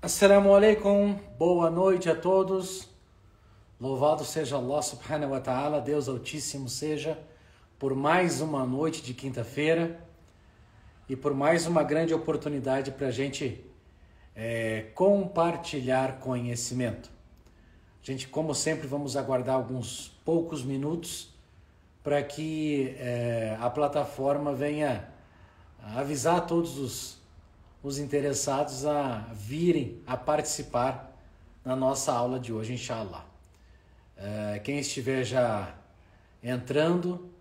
Assalamu alaikum, boa noite a todos. Louvado seja Allah subhanahu wa ta'ala, Deus Altíssimo seja, por mais uma noite de quinta-feira e por mais uma grande oportunidade para a gente compartilhar conhecimento. A gente, como sempre, vamos aguardar alguns poucos minutos para que a plataforma venha avisar a todos os interessados a virem a participar na nossa aula de hoje, inshallah. Quem estiver já entrando,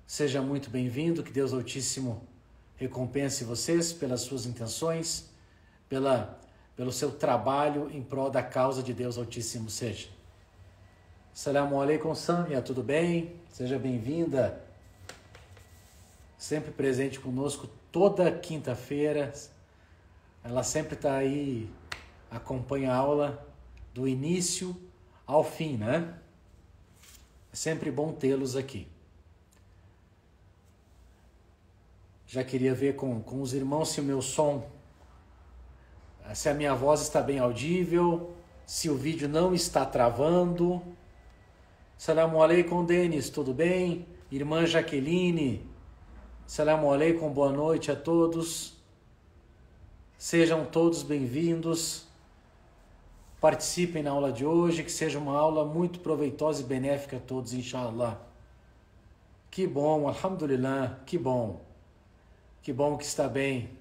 seja muito bem-vindo, que Deus Altíssimo recompense vocês pelas suas intenções, pelo seu trabalho em prol da causa de Deus Altíssimo seja. Assalamu alaikum, Samia, tudo bem? Seja bem-vinda, sempre presente conosco toda quinta-feira. Ela sempre está aí, acompanha a aula do início ao fim, né? É sempre bom tê-los aqui. Já queria ver com os irmãos se o meu som, se a minha voz está bem audível, se o vídeo não está travando. Assalamu alaikum, Denis, tudo bem? Irmã Jaqueline, assalamu alaikum, boa noite a todos. Sejam todos bem-vindos, participem na aula de hoje, que seja uma aula muito proveitosa e benéfica a todos, inshallah. Que bom, alhamdulillah, que bom que está bem.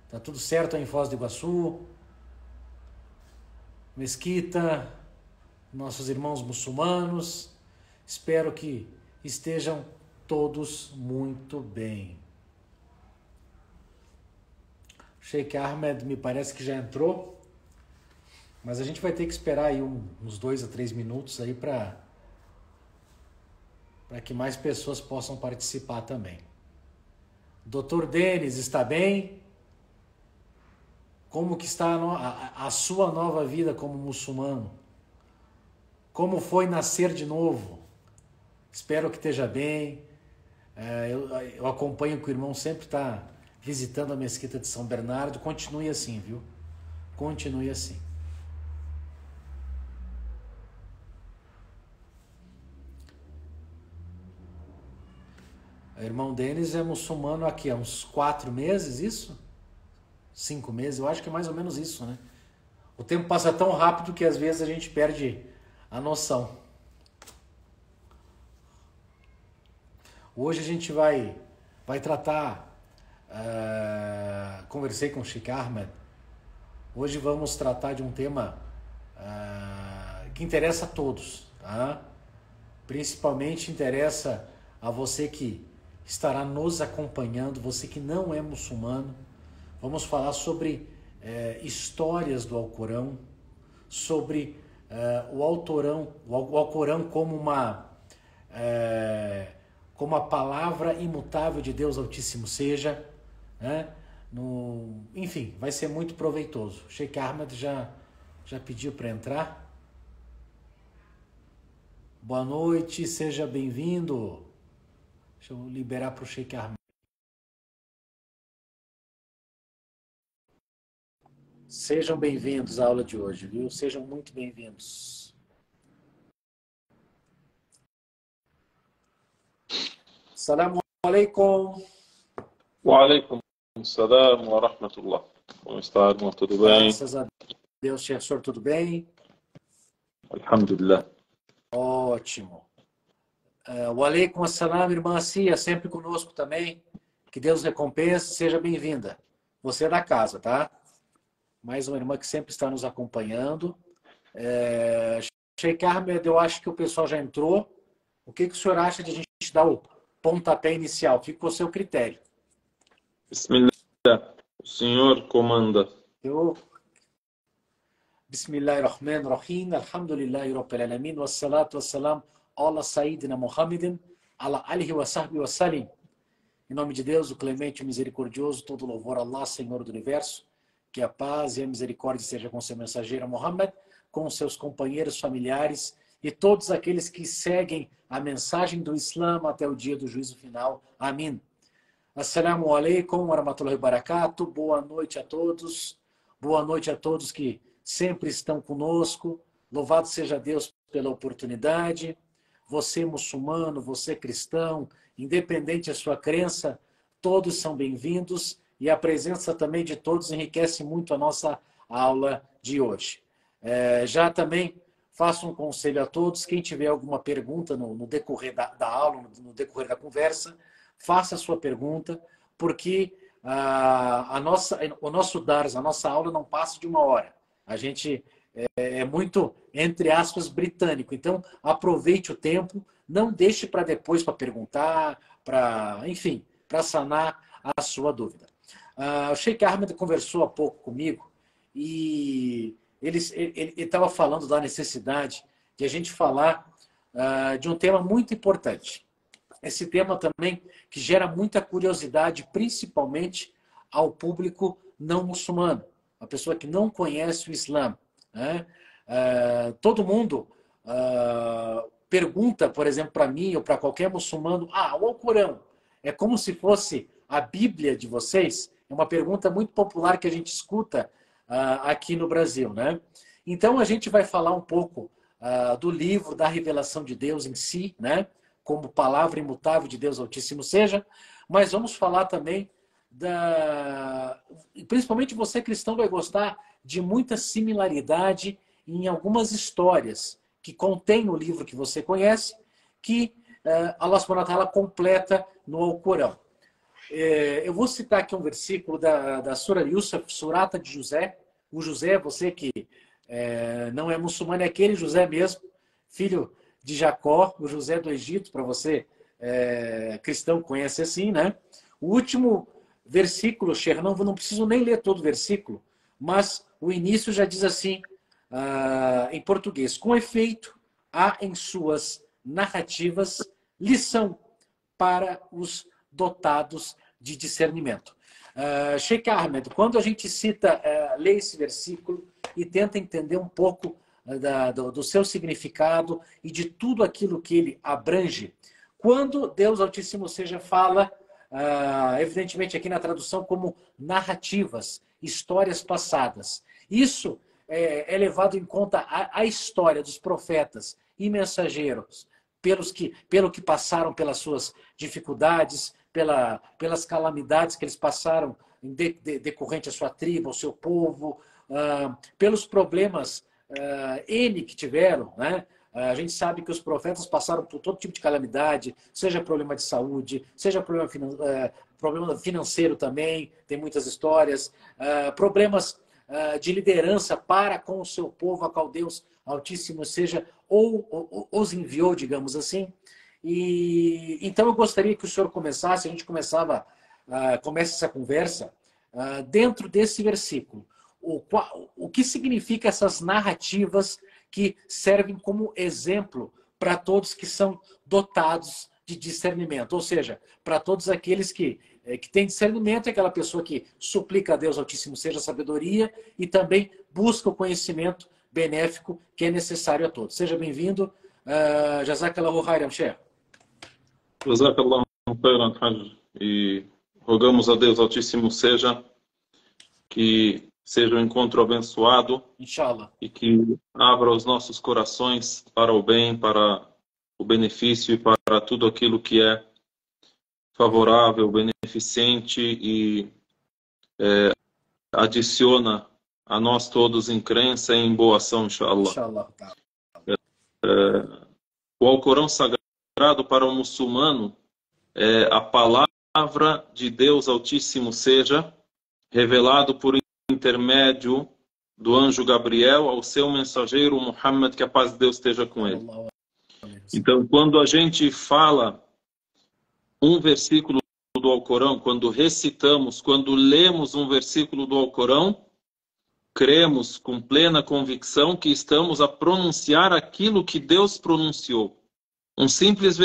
Está tudo certo aí em Foz do Iguaçu, Mesquita, nossos irmãos muçulmanos, espero que estejam todos muito bem. Sheikh Ahmed me parece que já entrou, mas a gente vai ter que esperar aí uns 2 a 3 minutos aí para que mais pessoas possam participar também. Dr. Denis, está bem? Como que está a sua nova vida como muçulmano? Como foi nascer de novo? Espero que esteja bem. Eu acompanho que o irmão sempre está visitando a mesquita de São Bernardo. Continue assim, viu? Continue assim. O irmão Denis é muçulmano aqui há uns 4 meses, isso? 5 meses, eu acho que é mais ou menos isso, né? O tempo passa tão rápido que às vezes a gente perde a noção. Hoje a gente vai tratar... conversei com o Sheikh Ahmed. Hoje vamos tratar de um tema que interessa a todos, tá? Principalmente interessa a você que estará nos acompanhando, você que não é muçulmano. Vamos falar sobre histórias do Alcorão, sobre o Alcorão como a palavra imutável de Deus Altíssimo seja, né? Enfim, vai ser muito proveitoso. Sheikh Ahmed já pediu para entrar. Boa noite, seja bem-vindo. Deixa eu liberar para o Sheikh Ahmed. Sejam bem-vindos à aula de hoje, viu? Sejam muito bem-vindos. Assalamu alaikum. Wa alaikum assalam wa rahmatullah. Como está, irmão? Tudo bem? Graças a Deus, senhor, tudo bem? Alhamdulillah. Ótimo. Wa alaikum assalam, irmã Cia, sempre conosco também. Que Deus recompense, seja bem-vinda. Você é da casa, tá? Mais uma irmã que sempre está nos acompanhando. Sheikh Ahmed, eu acho que o pessoal já entrou. O que o senhor acha de a gente dar o pontapé inicial? Fica com o seu critério. Bismillah. O senhor comanda. Bismillahirrahmanirrahim. Alhamdulillahi Rabbil Alamin. Wassalatu wassalam ala Sayyidina Muhammadin ala alihi wa sahbihi wa salim. Em nome de Deus, o clemente e misericordioso, todo louvor a Allah, Senhor do Universo. Que a paz e a misericórdia seja com seu mensageiro Muhammad, com seus companheiros, familiares e todos aqueles que seguem a mensagem do Islã até o dia do juízo final. Amém. Assalamu alaikum wa rahmatullahi wa barakatuh. Boa noite a todos. Boa noite a todos que sempre estão conosco. Louvado seja Deus pela oportunidade. Você muçulmano, você cristão, independente da sua crença, todos são bem-vindos e a presença também de todos enriquece muito a nossa aula de hoje. Já também faço um conselho a todos, quem tiver alguma pergunta no decorrer da aula, no decorrer da conversa, faça a sua pergunta, porque o nosso DARS, a nossa aula não passa de 1 hora. A gente é muito, entre aspas, britânico. Então, aproveite o tempo, não deixe para depois para perguntar, enfim, para sanar a sua dúvida. O Sheikh Ahmed conversou há pouco comigo e ele estava falando da necessidade de a gente falar de um tema muito importante. Esse tema também que gera muita curiosidade, principalmente ao público não muçulmano, a pessoa que não conhece o Islã. Né? Todo mundo pergunta, por exemplo, para mim ou para qualquer muçulmano, o Alcorão é como se fosse a Bíblia de vocês? É uma pergunta muito popular que a gente escuta aqui no Brasil. Né? Então, a gente vai falar um pouco do livro da revelação de Deus em si, né? Como palavra imutável de Deus Altíssimo seja, mas vamos falar também principalmente você cristão vai gostar de muita similaridade em algumas histórias que contém no livro que você conhece, que Allah subhanahu wa ta'ala completa no Alcorão. Eu vou citar aqui um versículo da Sura Yusuf, Surata de José. O José, você que não é muçulmano, é aquele José mesmo, filho de Jacó, o José do Egito, para você cristão conhece assim, né? O último versículo, Sheikh, não preciso nem ler todo o versículo, mas o início já diz assim, em português: com efeito, há em suas narrativas lição para os dotados de discernimento. Sheikh Ahmed, quando a gente lê esse versículo e tenta entender um pouco do seu significado e de tudo aquilo que ele abrange, quando Deus Altíssimo seja fala, evidentemente aqui na tradução, como narrativas, histórias passadas, isso é levado em conta a história dos profetas e mensageiros, pelo que passaram, pelas suas dificuldades, pelas calamidades que eles passaram decorrente à sua tribo, ao seu povo, pelos problemas N que tiveram, né? A gente sabe que os profetas passaram por todo tipo de calamidade, seja problema de saúde, seja problema financeiro também, tem muitas histórias, problemas de liderança para com o seu povo, a qual Deus Altíssimo seja, ou os enviou, digamos assim. E então eu gostaria que o senhor começasse, a gente começa essa conversa dentro desse versículo. O que significa essas narrativas que servem como exemplo para todos que são dotados de discernimento? Ou seja, para todos aqueles que têm discernimento, é aquela pessoa que suplica a Deus Altíssimo seja sabedoria e também busca o conhecimento benéfico que é necessário a todos. Seja bem-vindo. Jazakallahu khairan, Sheikh. Jazakallahu khairan, Hajj. E rogamos a Deus Altíssimo seja que seja um encontro abençoado, Inshallah, e que abra os nossos corações para o bem, para o benefício e para tudo aquilo que é favorável, beneficente e adiciona a nós todos em crença e em boa ação, inshallah. inshallah. O Alcorão Sagrado para o muçulmano é a palavra de Deus Altíssimo seja, revelado por intermédio do anjo Gabriel ao seu mensageiro Muhammad, que a paz de Deus esteja com ele. Então, quando a gente fala um versículo do Alcorão, quando recitamos, quando lemos um versículo do Alcorão, cremos com plena convicção que estamos a pronunciar aquilo que Deus pronunciou. Um simples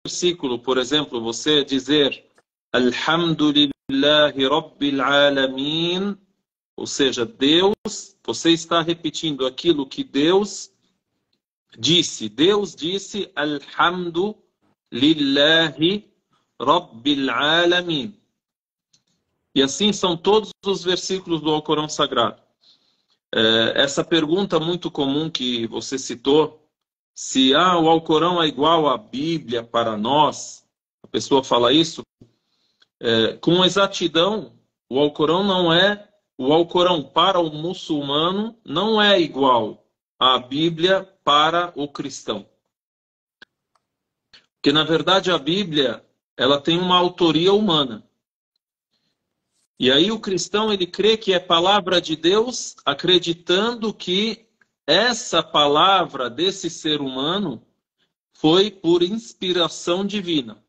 versículo, por exemplo, você dizer Alhamdulillahi Rabbil Alamin, ou seja, Deus, você está repetindo aquilo que Deus disse. Deus disse Alhamdulillahi Rabbil Alamin. E assim são todos os versículos do Alcorão Sagrado. Essa pergunta muito comum que você citou, se o Alcorão é igual à Bíblia para nós, a pessoa fala isso, com exatidão, o Alcorão não é, o Alcorão para o muçulmano não é igual à Bíblia para o cristão. Porque, na verdade, a Bíblia ela tem uma autoria humana. E aí o cristão ele crê que é palavra de Deus, acreditando que essa palavra desse ser humano foi por inspiração divina.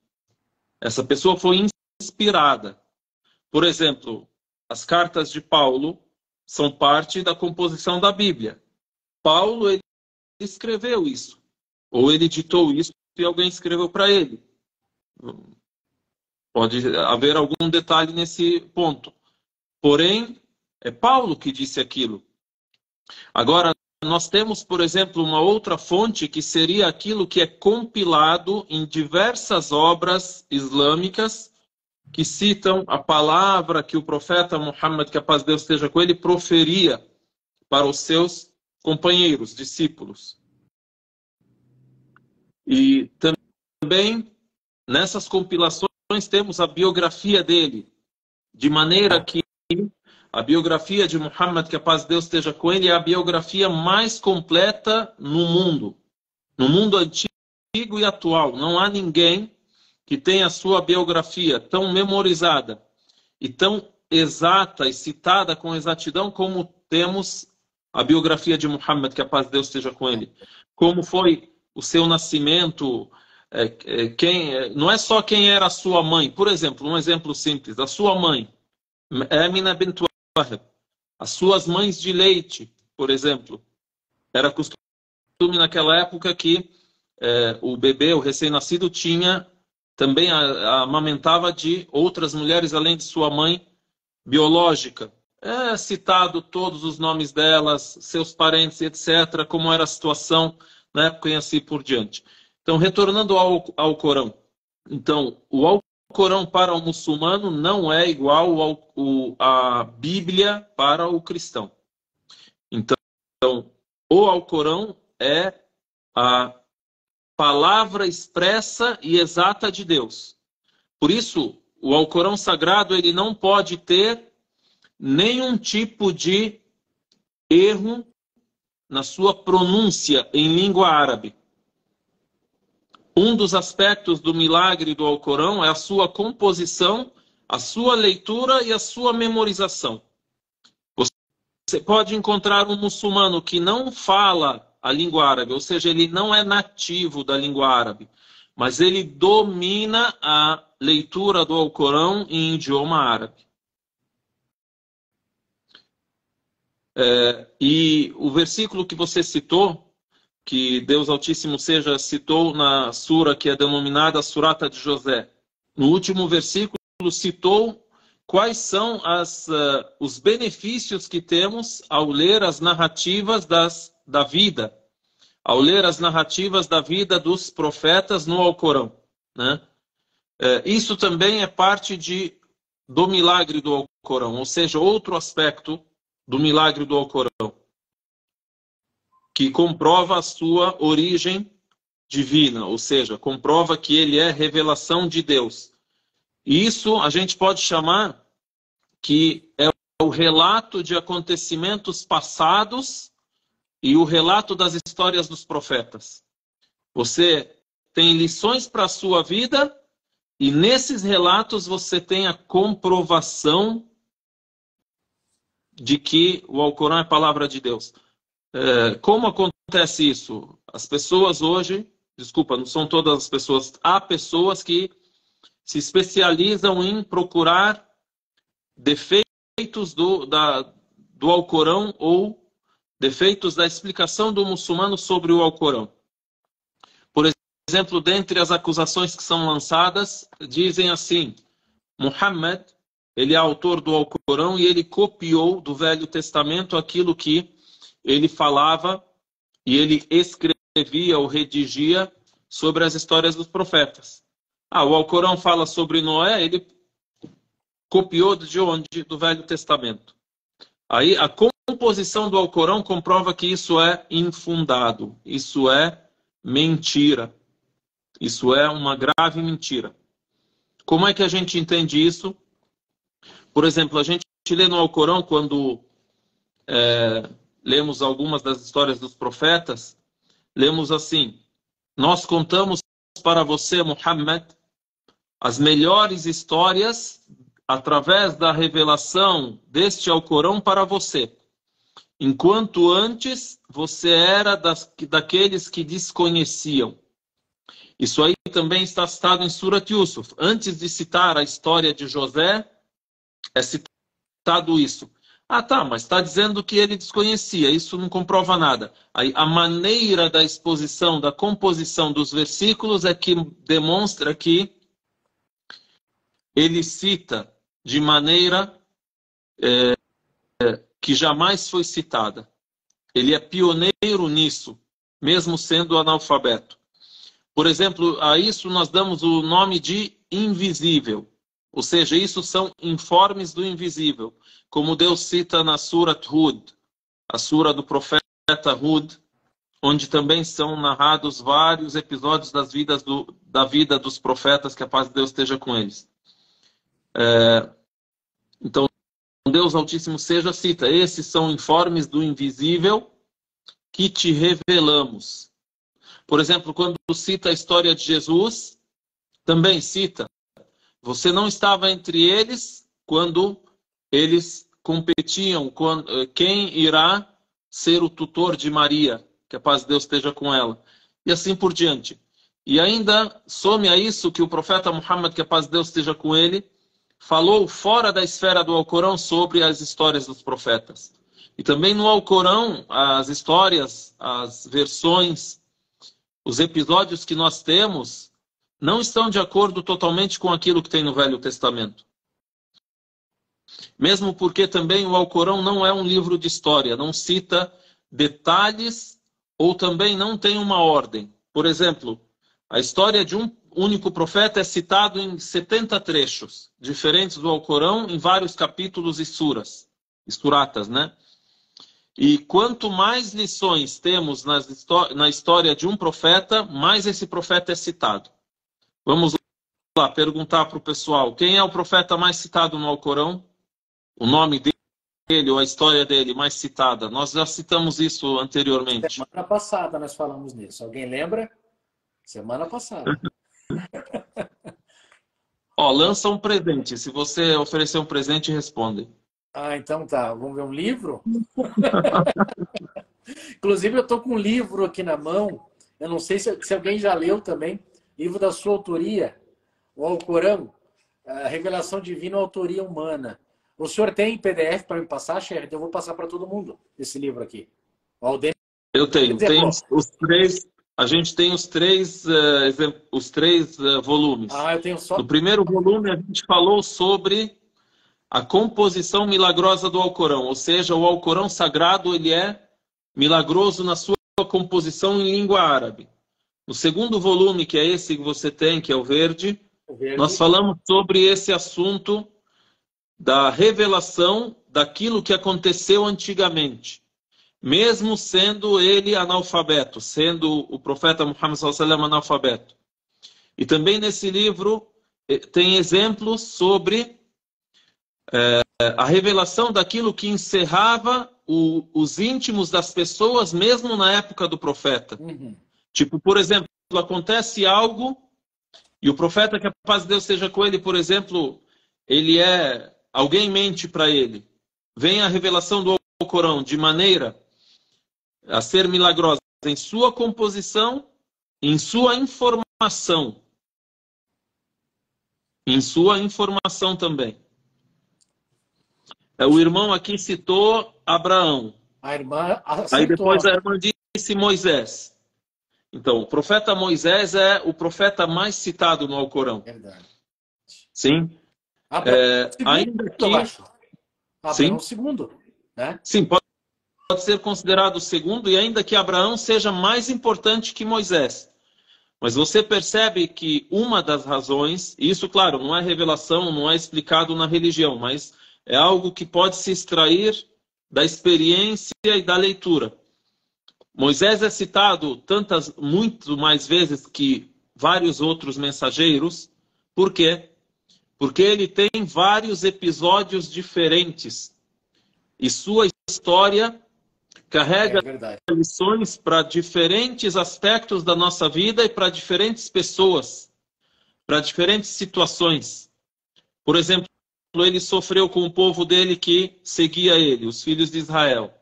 Essa pessoa foi inspirada. Por exemplo, as cartas de Paulo são parte da composição da Bíblia. Paulo ele escreveu isso, ou ele ditou isso e alguém escreveu para ele. Pode haver algum detalhe nesse ponto. Porém, é Paulo que disse aquilo. Agora, nós temos, por exemplo, uma outra fonte que seria aquilo que é compilado em diversas obras islâmicas que citam a palavra que o profeta Muhammad, que a paz de Deus esteja com ele, proferia para os seus companheiros, discípulos. E também, nessas compilações, temos a biografia dele, de maneira que a biografia de Muhammad, que a paz de Deus esteja com ele, é a biografia mais completa no mundo antigo e atual. Não há ninguém que tenha a sua biografia tão memorizada e tão exata e citada com exatidão como temos a biografia de Muhammad, que a paz de Deus esteja com ele. Como foi o seu nascimento, não é só quem era a sua mãe. Por exemplo, um exemplo simples, a sua mãe, Amina bint Wahab, as suas mães de leite, por exemplo. Era costume naquela época que o bebê, o recém-nascido, também amamentava de outras mulheres além de sua mãe biológica. É citado todos os nomes delas, seus parentes, etc., como era a situação na época e assim por diante. Então, retornando ao Corão. Então, o Alcorão para o muçulmano não é igual à Bíblia para o cristão. Então, o Alcorão é a palavra expressa e exata de Deus. Por isso, o Alcorão sagrado ele não pode ter nenhum tipo de erro na sua pronúncia em língua árabe. Um dos aspectos do milagre do Alcorão é a sua composição, a sua leitura e a sua memorização. Você pode encontrar um muçulmano que não fala a língua árabe, ou seja, ele não é nativo da língua árabe, mas ele domina a leitura do Alcorão em idioma árabe. E o versículo que você citou, que Deus Altíssimo citou na sura que é denominada Surata de José. No último versículo citou quais são os benefícios que temos ao ler as narrativas da vida, ao ler as narrativas da vida dos profetas no Alcorão, né? Isso também é parte do milagre do Alcorão, ou seja, outro aspecto do milagre do Alcorão, que comprova a sua origem divina, ou seja, comprova que ele é revelação de Deus. E isso a gente pode chamar que é o relato de acontecimentos passados e o relato das histórias dos profetas. Você tem lições para a sua vida e nesses relatos você tem a comprovação de que o Alcorão é a palavra de Deus. Como acontece isso? As pessoas hoje, desculpa, não são todas as pessoas, há pessoas que se especializam em procurar defeitos do Alcorão ou defeitos da explicação do muçulmano sobre o Alcorão. Por exemplo, dentre as acusações que são lançadas, dizem assim: Muhammad, ele é autor do Alcorão e ele copiou do Velho Testamento aquilo que ele falava e ele escrevia ou redigia sobre as histórias dos profetas. O Alcorão fala sobre Noé, ele copiou de onde? Do Velho Testamento. Aí a composição do Alcorão comprova que isso é infundado, isso é mentira, isso é uma grave mentira. Como é que a gente entende isso? Por exemplo, a gente lê no Alcorão, quando lemos algumas das histórias dos profetas, lemos assim: nós contamos para você, Muhammad, as melhores histórias através da revelação deste Alcorão para você. Enquanto antes você era daqueles que desconheciam. Isso aí também está citado em Surat Yusuf. Antes de citar a história de José, é citado isso. Ah, tá, mas está dizendo que ele desconhecia. Isso não comprova nada. Aí, a maneira da exposição, da composição dos versículos é que demonstra que ele cita de maneira que jamais foi citada. Ele é pioneiro nisso, mesmo sendo analfabeto. Por exemplo, a isso nós damos o nome de invisível. Ou seja, isso são informes do invisível. Como Deus cita na Surat Hud, a sura do profeta Hud, onde também são narrados vários episódios da vida dos profetas, que a paz de Deus esteja com eles. Então, Deus Altíssimo seja cita: esses são informes do invisível que te revelamos. Por exemplo, quando cita a história de Jesus, também cita: você não estava entre eles quando eles competiam quem irá ser o tutor de Maria, que a paz de Deus esteja com ela, e assim por diante. E ainda some a isso que o profeta Muhammad, que a paz de Deus esteja com ele, falou fora da esfera do Alcorão sobre as histórias dos profetas. E também no Alcorão, as histórias, as versões, os episódios que nós temos não estão de acordo totalmente com aquilo que tem no Velho Testamento. Mesmo porque também o Alcorão não é um livro de história, não cita detalhes ou também não tem uma ordem. Por exemplo, a história de um único profeta é citado em 70 trechos diferentes do Alcorão, em vários capítulos e suratas, né? E quanto mais lições temos na história de um profeta, mais esse profeta é citado. Vamos lá perguntar para o pessoal: quem é o profeta mais citado no Alcorão? O nome dele ou a história dele mais citada? Nós já citamos isso anteriormente. Semana passada nós falamos nisso. Alguém lembra? Semana passada. Ó, lança um presente. Se você oferecer um presente, responde. Ah, então tá. Vamos ver um livro? Inclusive, eu estou com um livro aqui na mão. Eu não sei se alguém já leu também. Livro da sua autoria, o Alcorão, a Revelação Divina, a Autoria Humana. O senhor tem PDF para me passar, Sheridan? Eu vou passar para todo mundo esse livro aqui. Eu tenho. Tem os três. A gente tem os três volumes. Ah, eu tenho só. No primeiro volume, a gente falou sobre a composição milagrosa do Alcorão. Ou seja, o Alcorão sagrado ele é milagroso na sua composição em língua árabe. No segundo volume, que é esse que você tem, que é o verde, nós falamos sobre esse assunto da revelação daquilo que aconteceu antigamente. Mesmo sendo ele analfabeto, sendo o profeta Muhammad sallallahu alaihi wasallam analfabeto. E também nesse livro tem exemplos sobre a revelação daquilo que encerrava os íntimos das pessoas, mesmo na época do profeta. Uhum. Tipo, por exemplo, acontece algo e o profeta, que a paz de Deus seja com ele, por exemplo, alguém mente para ele. Vem a revelação do Alcorão de maneira a ser milagrosa em sua composição, em sua informação. Em sua informação também. O irmão aqui citou Abraão. A irmã aceitou. Aí depois a irmã disse Moisés. Então, o profeta Moisés é o profeta mais citado no Alcorão. Verdade. Sim. Ainda que... Abraão segundo, né? Sim, pode ser considerado o segundo, e ainda que Abraão seja mais importante que Moisés. Mas você percebe que uma das razões, e isso, claro, não é revelação, não é explicado na religião, mas é algo que pode se extrair da experiência e da leitura. Moisés é citado muito mais vezes que vários outros mensageiros. Por quê? Porque ele tem vários episódios diferentes. E sua história carrega lições para diferentes aspectos da nossa vida e para diferentes pessoas, para diferentes situações. Por exemplo, ele sofreu com o povo dele que seguia ele, os filhos de Israel.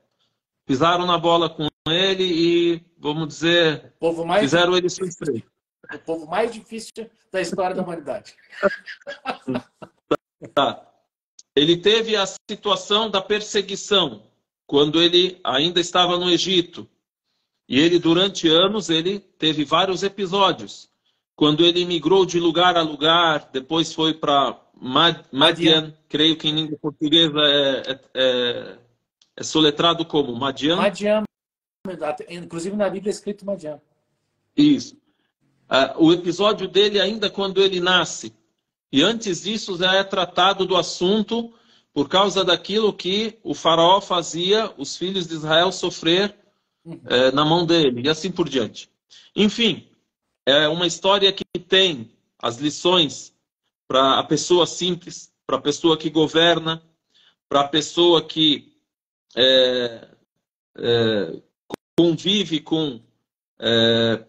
Pisaram na bola com ele e, vamos dizer, fizeram ele sofrer. O povo mais difícil da história da humanidade. Tá. Ele teve a situação da perseguição, quando ele ainda estava no Egito. E ele, durante anos, ele teve vários episódios. Quando ele migrou de lugar a lugar, depois foi para Madian, creio que em língua portuguesa é soletrado como Madian. Madian, inclusive na Bíblia é escrito Madian. Isso. O episódio dele ainda quando ele nasce. E antes disso já é tratado do assunto por causa daquilo que o faraó fazia os filhos de Israel sofrer na mão dele, e assim por diante. Enfim, é uma história que tem as lições para a pessoa simples, para a pessoa que governa, para a pessoa que convive com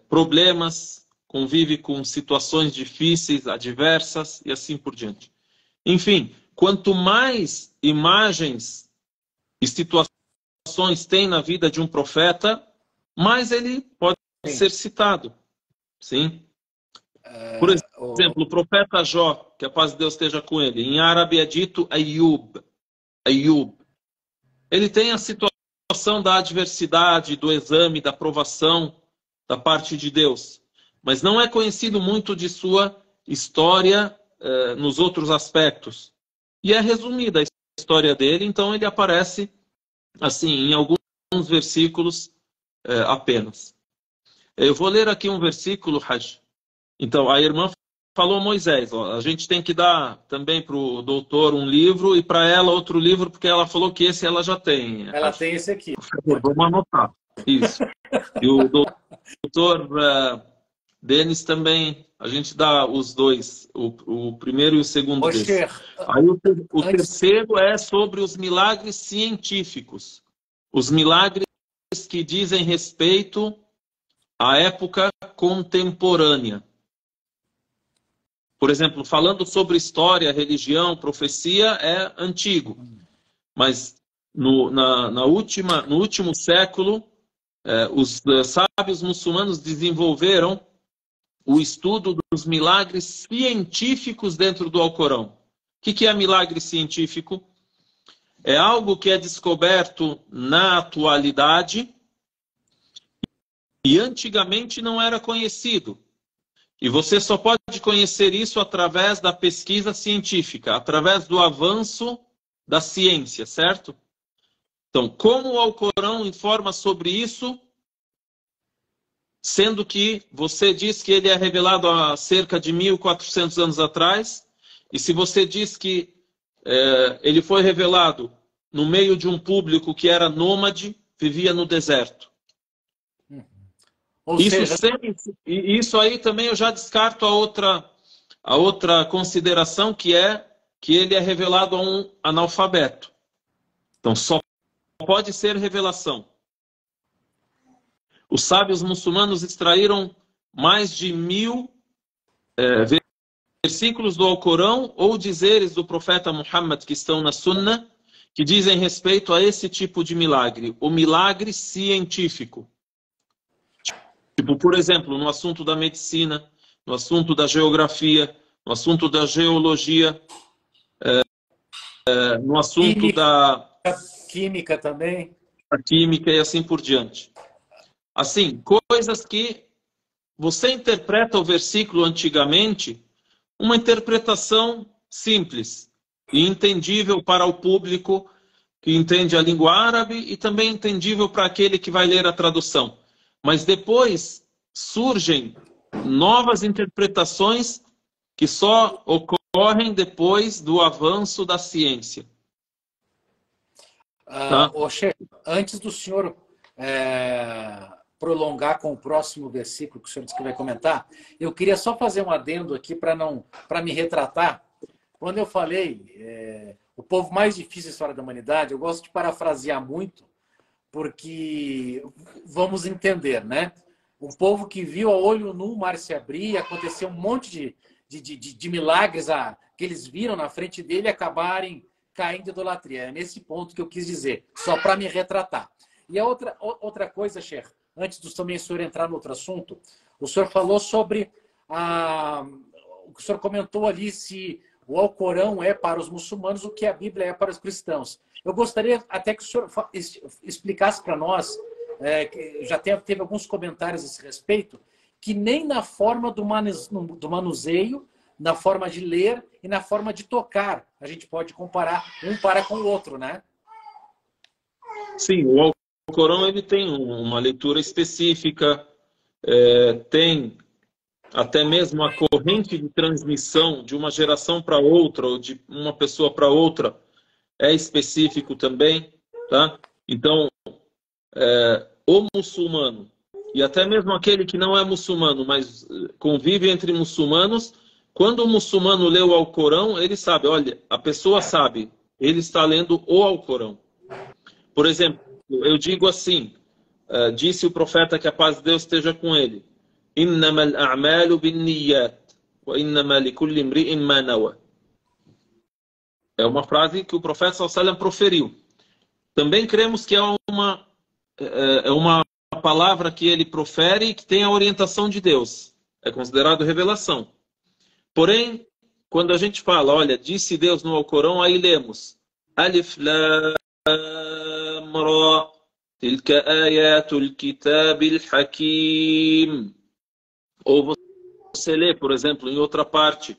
problemas, convive com situações difíceis, adversas e assim por diante. Enfim, quanto mais imagens e situações tem na vida de um profeta, mais ele pode ser citado. Sim? Por exemplo, o profeta Jó, que a paz de Deus esteja com ele, em árabe é dito Ayub. Ayub. Ele tem a situação da adversidade, do exame, da provação da parte de Deus. Mas não é conhecido muito de sua história nos outros aspectos. E é resumida a história dele, então ele aparece assim em alguns versículos apenas. Eu vou ler aqui um versículo, Hajj. Então, a irmã falou Moisés. Ó, a gente tem que dar também para o doutor um livro e para ela outro livro, porque ela falou que esse ela já tem. Ela tem esse aqui. Por favor, vamos anotar. Isso. E o doutor Denis também, a gente dá os dois, o primeiro e o segundo desse. Aí o terceiro é sobre os milagres científicos. Os milagres que dizem respeito à época contemporânea. Por exemplo, falando sobre história, religião, profecia, é antigo. Mas no último século, os sábios muçulmanos desenvolveram o estudo dos milagres científicos dentro do Alcorão. O que é milagre científico? É algo que é descoberto na atualidade e antigamente não era conhecido. E você só pode conhecer isso através da pesquisa científica, através do avanço da ciência, certo? Então, como o Alcorão informa sobre isso, sendo que você diz que ele é revelado há cerca de 1400 anos atrás, e se você diz que ele foi revelado no meio de um público que era nômade, vivia no deserto. Isso aí também eu já descarto a outra consideração, que é que ele é revelado a um analfabeto. Então, só pode ser revelação. Os sábios muçulmanos extraíram mais de 1000 versículos do Alcorão ou dizeres do profeta Muhammad que estão na Sunna, que dizem respeito a esse tipo de milagre, o milagre científico. Tipo, por exemplo, no assunto da medicina, no assunto da geografia, no assunto da geologia, no assunto da química também. A química e assim por diante. Assim, coisas que você interpreta o versículo antigamente, uma interpretação simples e entendível para o público que entende a língua árabe e também entendível para aquele que vai ler a tradução. Mas depois surgem novas interpretações que só ocorrem depois do avanço da ciência. Tá? Sheikh, antes do senhor prolongar com o próximo versículo que o senhor disse que vai comentar, eu queria só fazer um adendo aqui para me retratar. Quando eu falei o povo mais difícil da história da humanidade, eu gosto de parafrasear muito, porque vamos entender, né? Um povo que viu a olho nu o mar se abrir, aconteceu um monte de milagres que eles viram na frente dele acabarem caindo em idolatria. É nesse ponto que eu quis dizer, só para me retratar. E a outra coisa, Sheikh, antes do também o senhor entrar no outro assunto, o senhor falou sobre o que o senhor comentou ali, se o Alcorão é para os muçulmanos o que a Bíblia é para os cristãos. Eu gostaria até que o senhor explicasse para nós, que já teve alguns comentários a esse respeito, que nem na forma do manuseio, na forma de ler e na forma de tocar, a gente pode comparar um para com o outro, né? Sim, o Alcorão ele tem uma leitura específica, tem até mesmo a corrente de transmissão de uma geração para outra, ou de uma pessoa para outra, é específico também, tá? Então, o muçulmano, e até mesmo aquele que não é muçulmano, mas convive entre muçulmanos, quando o muçulmano lê o Alcorão, ele sabe, olha, a pessoa sabe, ele está lendo o Alcorão. Por exemplo, eu digo assim, disse o profeta, que a paz de Deus esteja com ele, إنما الأعمال بالنيات وإنما لكل امرئ ما نوى. É uma frase que o profeta sallallahu alaihi wasallam proferiu. Também cremos que é uma palavra que ele profere e que tem a orientação de Deus. É considerado revelação. Porém, quando a gente fala, olha, disse Deus no Alcorão, aí lemos Alif Lam Ra Tilka Ayatul Kitabil Hakim. Ou você lê, por exemplo, em outra parte,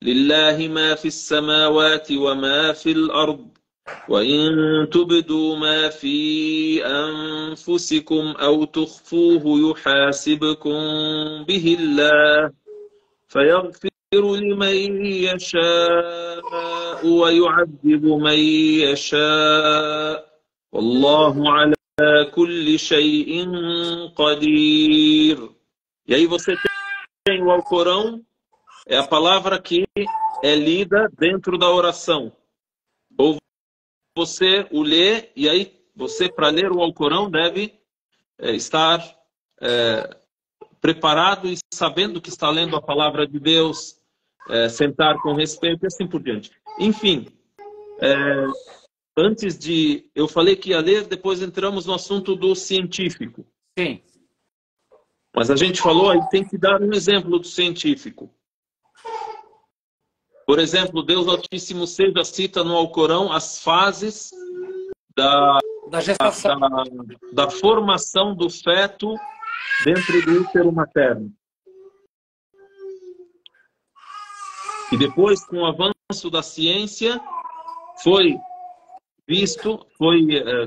Lillahi ma fis samawati wa ma fil ard, wa in tubdu ma fi anfusikum aw tukhfuhu yuhasibkum bihi Allah, fayaghfiru liman yasha'u wa yu'adhibu man yasha'u, wallahu ala kulli shay'in qadir. E aí você tem o Alcorão, é a palavra que é lida dentro da oração. Ou você o lê, e aí você, para ler o Alcorão, deve estar preparado e sabendo que está lendo a palavra de Deus, sentar com respeito e assim por diante. Enfim, antes de... Eu falei que ia ler, depois entramos no assunto do científico. Sim. Mas a gente falou, aí tem que dar um exemplo do científico. Por exemplo, Deus Altíssimo seja cita no Alcorão as fases Da gestação. da formação do feto dentro do útero materno. E depois, com o avanço da ciência, foi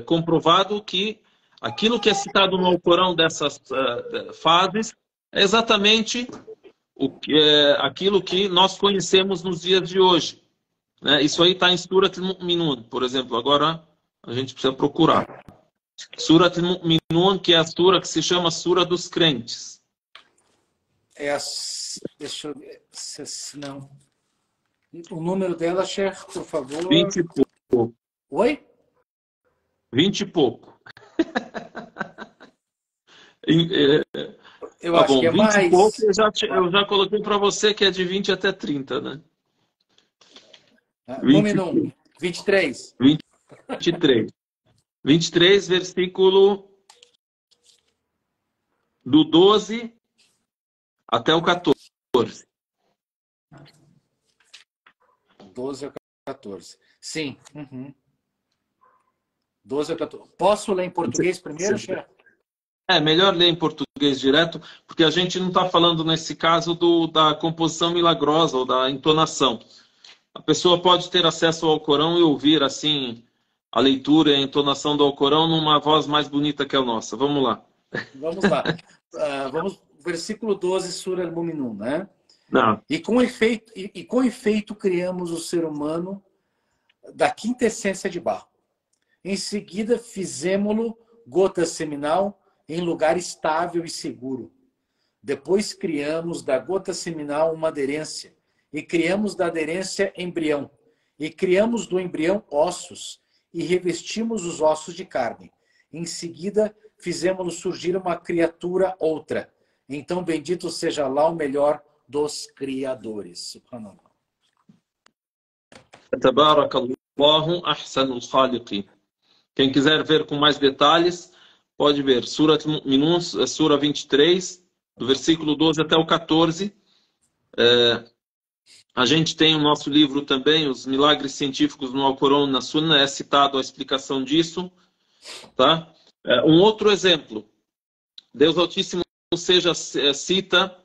comprovado que aquilo que é citado no Alcorão dessas fases é exatamente aquilo que nós conhecemos nos dias de hoje. Né? Isso aí está em Surat al-Mu'minun, por exemplo. Agora a gente precisa procurar. Surat al-Mu'minun, que é a sura que se chama Sura dos Crentes. Deixa eu ver. Não. O número dela, Sheikh, por favor. 20 e pouco. Oi? 20 e pouco. Eu acho que é 20 mais. E pouco, eu já coloquei para você que é de 20 até 30, né? Número 23. 23. 23, versículo do 12 até o 14. 12 ao 14. Sim. 12 ao 14. Posso ler em português primeiro, Sheikh? É melhor ler em português direto, porque a gente não está falando, nesse caso, da composição milagrosa ou da entonação. A pessoa pode ter acesso ao Alcorão e ouvir, assim, a leitura e a entonação do Alcorão numa voz mais bonita que a nossa. Vamos lá. Vamos lá. Versículo 12, Sura al-Mu'minun, né? Não. E com efeito criamos o ser humano da quinta essência de barro. Em seguida, fizemo-lo gota seminal em lugar estável e seguro. Depois criamos da gota seminal uma aderência, e criamos da aderência embrião, e criamos do embrião ossos, e revestimos os ossos de carne. Em seguida, fizemo-lo surgir uma criatura outra. Então, bendito seja lá o melhor dos criadores. Subhanallah. Tabarakallahu ahsanul khaliqin. Quem quiser ver com mais detalhes, pode ver Surat Mu'minun, Sura 23, do versículo 12 até o 14. A gente tem o nosso livro também, Os Milagres Científicos no Alcorão e na Sunna, é citado a explicação disso. Tá? Um outro exemplo, Deus Altíssimo cita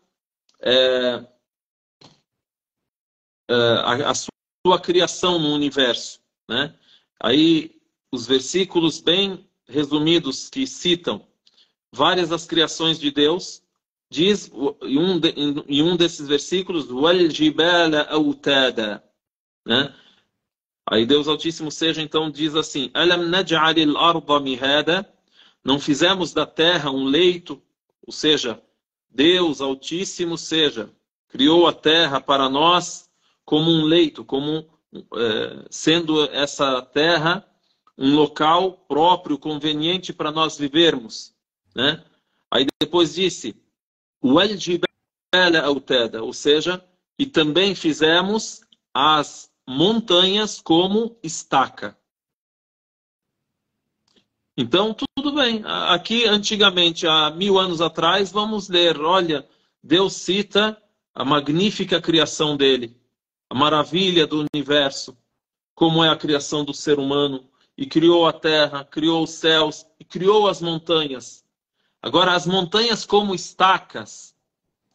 a sua criação no universo. Né? Aí, os versículos bem resumidos que citam várias das criações de Deus, diz em um desses versículos, وَالْجِبَالَ أَوْتَادًا, né? Aí Deus Altíssimo seja, então, diz assim, أَلَمْ نَجْعَلِ الْأَرْضَ مِهَادًا, não fizemos da terra um leito, ou seja, Deus Altíssimo seja, criou a terra para nós como um leito, como sendo essa terra um local próprio, conveniente para nós vivermos. Né? Aí depois disse, ou seja, e também fizemos as montanhas como estaca. Então, tudo bem. Aqui, antigamente, há 1000 anos atrás, vamos ler, olha, Deus cita a magnífica criação dele, a maravilha do universo, como é a criação do ser humano, e criou a terra, criou os céus, e criou as montanhas. Agora, as montanhas como estacas,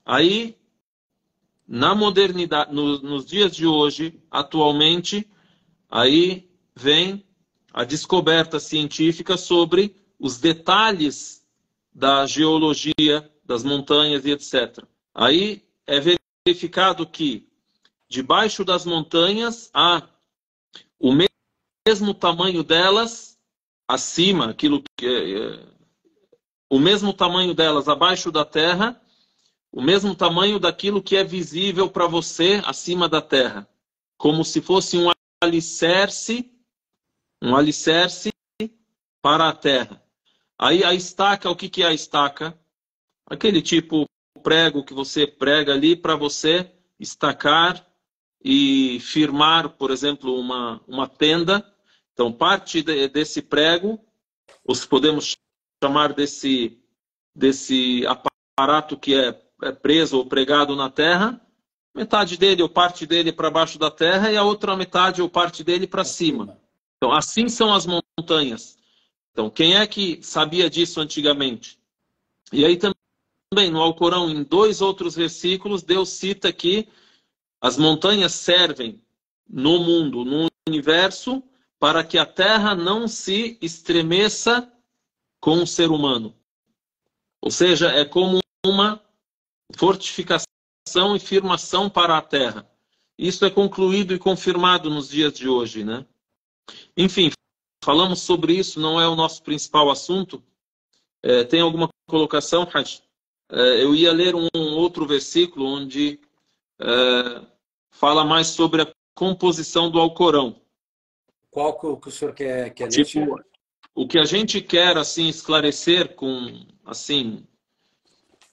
aí, na modernidade, nos dias de hoje, atualmente, aí vem a descoberta científica sobre os detalhes da geologia, das montanhas e etc. Aí é verificado que debaixo das montanhas há o mesmo tamanho delas acima, aquilo que o mesmo tamanho delas abaixo da terra, o mesmo tamanho daquilo que é visível para você acima da terra, como se fosse um alicerce para a terra. Aí a estaca, o que é a estaca? Aquele tipo de prego que você prega ali para você estacar e firmar, por exemplo, uma tenda. Então, parte desse prego, ou se podemos chamar desse aparato que é preso ou pregado na terra, metade dele ou parte dele para baixo da terra e a outra metade ou parte dele para cima. Então, assim são as montanhas. Então, quem é que sabia disso antigamente? E aí também no Alcorão, em 2 outros versículos, Deus cita que as montanhas servem no mundo, no universo, para que a terra não se estremeça com o ser humano. Ou seja, é como uma fortificação e firmação para a terra. Isso é concluído e confirmado nos dias de hoje, né? Enfim, falamos sobre isso, não é o nosso principal assunto. Tem alguma colocação, Haj? Eu ia ler um outro versículo onde fala mais sobre a composição do Alcorão. Qual que o senhor quer ler? Tipo, o que a gente quer assim esclarecer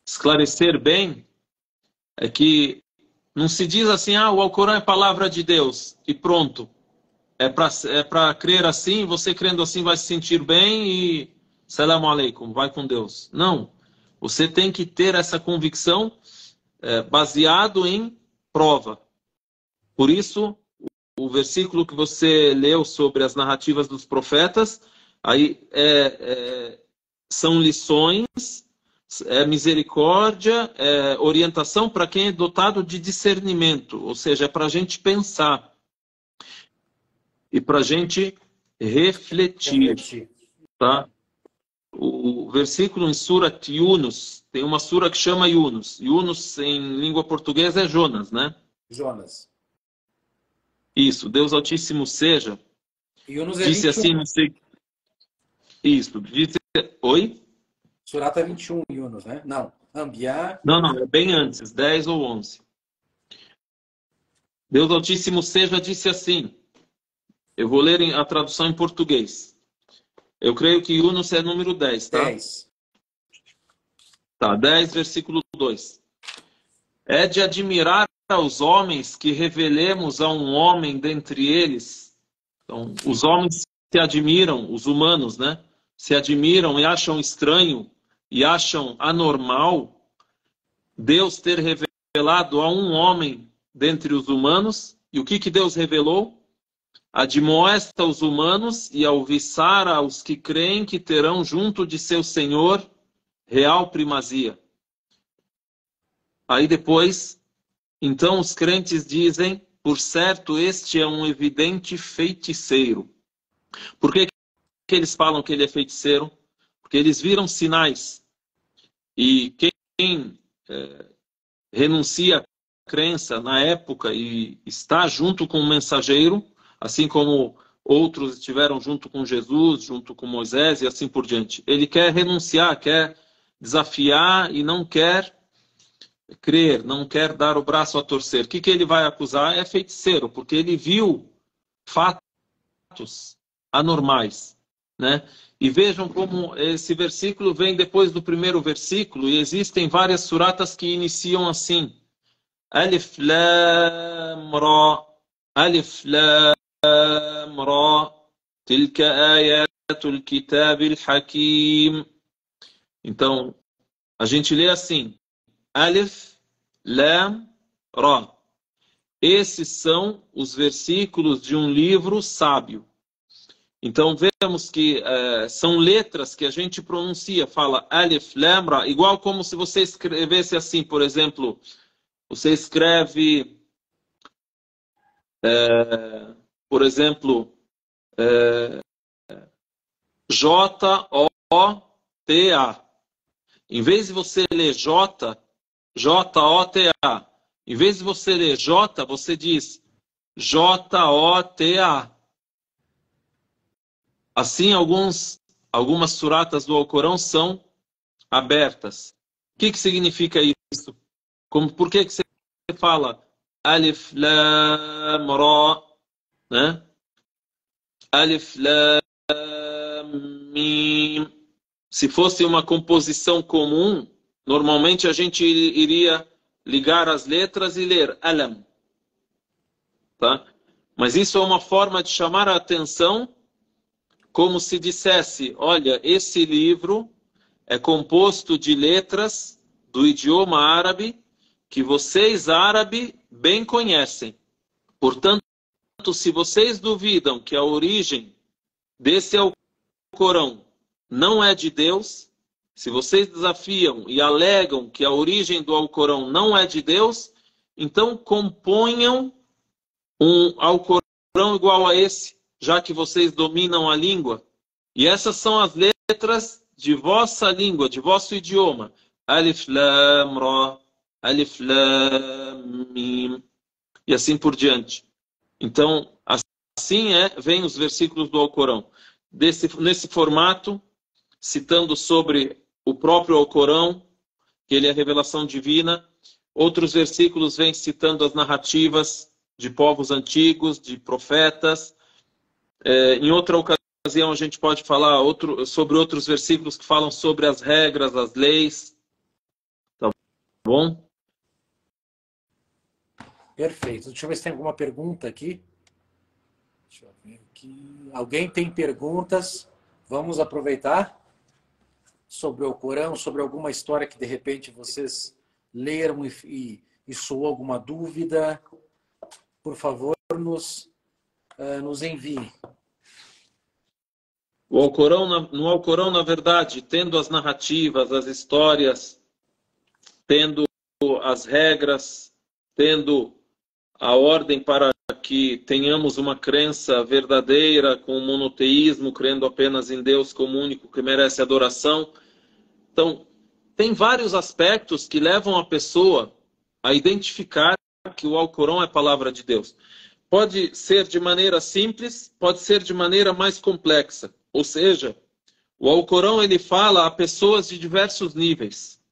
esclarecer bem é que não se diz assim, o Alcorão é palavra de Deus e pronto. É para crer assim, você crendo assim vai se sentir bem e salam aleikum, vai com Deus. Não. Você tem que ter essa convicção baseado em prova. Por isso, o versículo que você leu sobre as narrativas dos profetas, aí são lições, misericórdia, orientação para quem é dotado de discernimento. Ou seja, é para a gente pensar. E para a gente refletir. Tá? O versículo em Surat Yunus, tem uma sura que chama Yunus. Yunus, em língua portuguesa, é Jonas, né? Jonas. Isso, Deus Altíssimo seja. Yunus disse 21. assim, não sei. Isso. Diz... Oi? Surata 21, Yunus, né? Não. Anbiá. Não, é bem antes, 10 ou 11. Deus Altíssimo Seja disse assim, eu vou ler a tradução em português. Eu creio que Yunus é número 10, tá? 10. Tá, 10, versículo 2. É de admirar aos homens que revelemos a um homem dentre eles. Então, os homens se admiram, os humanos, né? Se admiram e acham estranho e acham anormal Deus ter revelado a um homem dentre os humanos. E o que Deus revelou? Admoesta os humanos e alviçara aos que creem que terão junto de seu Senhor real primazia. Aí depois, então os crentes dizem, por certo, este é um evidente feiticeiro. Por que eles falam que ele é feiticeiro? Porque eles viram sinais. E quem renuncia à crença na época e está junto com o mensageiro, assim como outros estiveram junto com Jesus, junto com Moisés e assim por diante. Ele quer renunciar, quer desafiar e não quer crer, não quer dar o braço a torcer. O que ele vai acusar? É feiticeiro, porque ele viu fatos anormais, né? E vejam como esse versículo vem depois do primeiro versículo, e existem várias suratas que iniciam assim. Alif Lam Ra, Alif Lam Ra, Tilka Ayatul Kitabil Hakim. Então, a gente lê assim, Alif Lam Ra. Esses são os versículos de um livro sábio. Então, vemos que são letras que a gente pronuncia, fala Alif, Lam, Ra, igual como se você escrevesse assim, por exemplo, você escreve, por exemplo, J-O-T-A. Em vez de você ler J, J-O-T-A. Em vez de você ler J, você diz J-O-T-A. Assim, algumas suratas do Alcorão são abertas. O que significa isso? Por que você fala Alif, Lam, Ra, né? Alif, Lam, Mim. Se fosse uma composição comum, normalmente a gente iria ligar as letras e ler Alam. Tá? Mas isso é uma forma de chamar a atenção, como se dissesse, olha, esse livro é composto de letras do idioma árabe que vocês, árabe, bem conhecem. Portanto, se vocês duvidam que a origem desse Alcorão não é de Deus, se vocês desafiam e alegam que a origem do Alcorão não é de Deus, então componham um Alcorão igual a esse, já que vocês dominam a língua. E essas são as letras de vossa língua, de vosso idioma. Alif, Lam, Ra, Alif, Lam, Mim, e assim por diante. Então, assim vem os versículos do Alcorão. Nesse formato, citando sobre o próprio Alcorão, que ele é revelação divina. Outros versículos vêm citando as narrativas de povos antigos, de profetas. Em outra ocasião, a gente pode falar sobre outros versículos que falam sobre as regras, as leis. Tá bom? Perfeito. Deixa eu ver se tem alguma pergunta aqui. Deixa eu ver aqui. Alguém tem perguntas? Vamos aproveitar sobre o Alcorão, sobre alguma história que de repente vocês leram e soou alguma dúvida. Por favor, nos envie. No Alcorão, na verdade, tendo as narrativas, as histórias, tendo as regras, tendo a ordem para que tenhamos uma crença verdadeira com o monoteísmo, crendo apenas em Deus como único que merece adoração. Então, tem vários aspectos que levam a pessoa a identificar que o Alcorão é a palavra de Deus. Pode ser de maneira simples, pode ser de maneira mais complexa. Ou seja, O Alcorão, ele fala a pessoas de diversos níveis.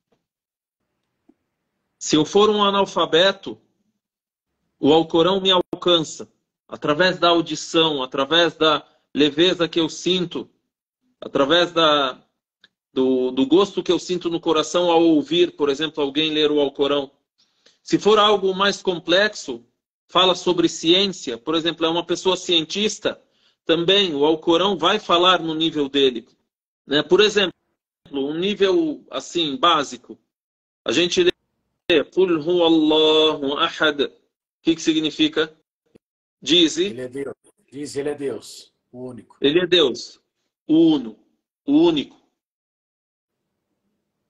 Se eu for um analfabeto, o Alcorão me alcança. Através da audição, através da leveza que eu sinto, através do gosto que eu sinto no coração ao ouvir, por exemplo, alguém ler o Alcorão. Se for algo mais complexo, fala sobre ciência, por exemplo, é uma pessoa cientista, também o Alcorão vai falar no nível dele. Né? Por exemplo, um nível assim básico, a gente lê Qul huwallahu ahad. O que significa? Ele é Deus. Diz, ele é Deus, o único. Ele é Deus, o uno, o único.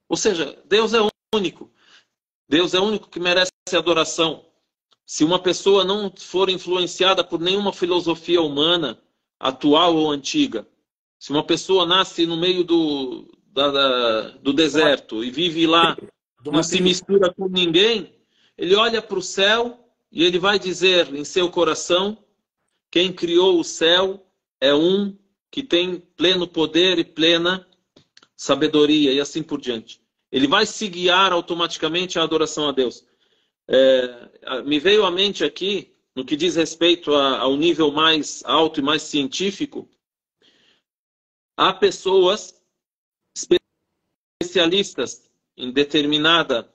Ou seja, Deus é único. Deus é o único que merece adoração. Se uma pessoa não for influenciada por nenhuma filosofia humana, atual ou antiga, se uma pessoa nasce no meio do deserto e vive lá, não se mistura com ninguém, ele olha para o céu e ele vai dizer em seu coração: quem criou o céu é um que tem pleno poder e plena sabedoria, e assim por diante. Ele vai se guiar automaticamente à adoração a Deus. Me veio à mente aqui, no que diz respeito ao nível mais alto e mais científico, há pessoas especialistas em determinada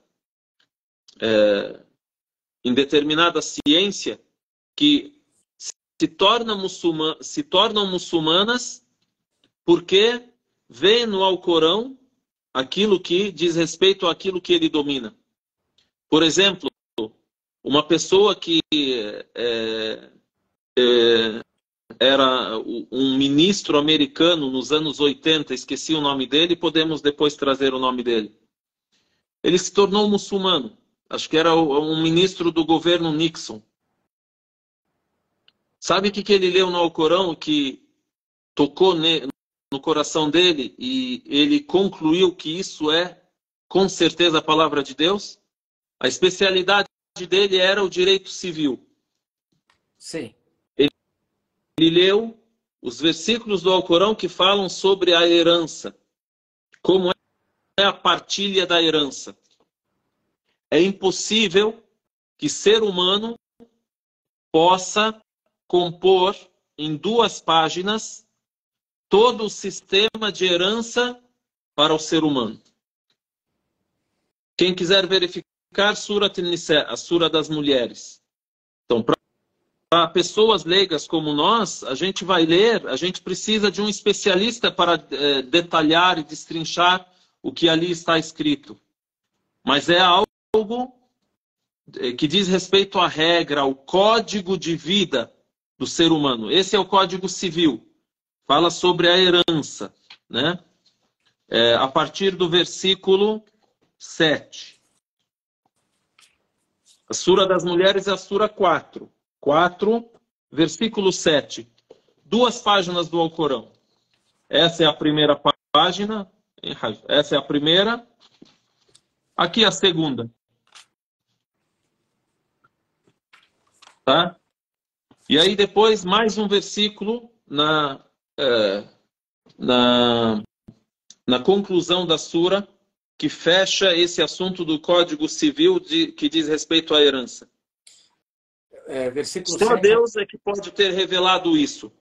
ciência que se tornam muçulmanas porque vê no Alcorão aquilo que diz respeito àquilo que ele domina. Por exemplo, uma pessoa que era um ministro americano nos anos 80, esqueci o nome dele, podemos depois trazer o nome dele. Ele se tornou muçulmano. Acho que era um ministro do governo Nixon. Sabe o que ele leu no Alcorão que tocou no coração dele e ele concluiu que isso é, com certeza, a palavra de Deus? A especialidade dele era o direito civil. Sim. Ele leu os versículos do Alcorão que falam sobre a herança. Como é a partilha da herança. É impossível que ser humano possa compor em 2 páginas todo o sistema de herança para o ser humano. Quem quiser verificar, Surat An-Nisa, a Sura das Mulheres. Então, para pessoas leigas como nós, a gente vai ler, a gente precisa de um especialista para detalhar e destrinchar o que ali está escrito. Mas é algo que diz respeito à regra, ao código de vida do ser humano. Esse é o Código Civil. Fala sobre a herança, né? A partir do versículo 7. A Sura das Mulheres é a Sura 4. 4, versículo 7. 2 páginas do Alcorão. Essa é a primeira página. Essa é a primeira. Aqui a segunda. Tá? E aí depois mais um versículo na conclusão da sura que fecha esse assunto do Código Civil que diz respeito à herança. Versículo Só 7. Deus é que pode ter revelado isso.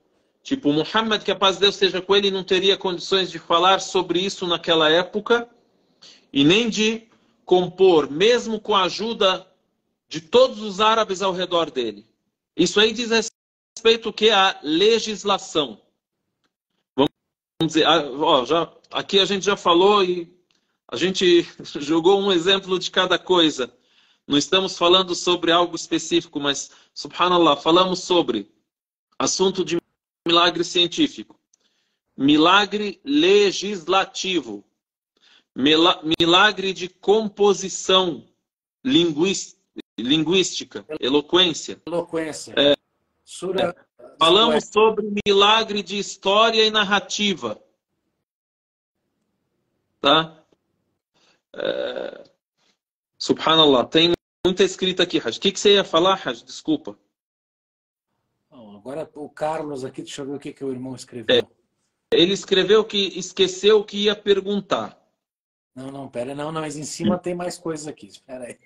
Tipo, Muhammad, que a paz de Deus seja com ele, não teria condições de falar sobre isso naquela época e nem de compor, mesmo com a ajuda de todos os árabes ao redor dele. Isso aí diz respeito à legislação. Vamos dizer, aqui a gente já falou e a gente jogou um exemplo de cada coisa. Não estamos falando sobre algo específico, mas, subhanallah, falamos sobre assunto de milagre científico, milagre legislativo, milagre de composição linguística, eloquência. Falamos sobre milagre de história e narrativa. Tá? Subhanallah, tem muita escrita aqui, Haj. O que você ia falar, Haj? Desculpa. Agora o Carlos aqui, deixa eu ver o que o irmão escreveu. ele escreveu que esqueceu o que ia perguntar. Não, pera, não, mas em cima tem mais coisas aqui, espera aí.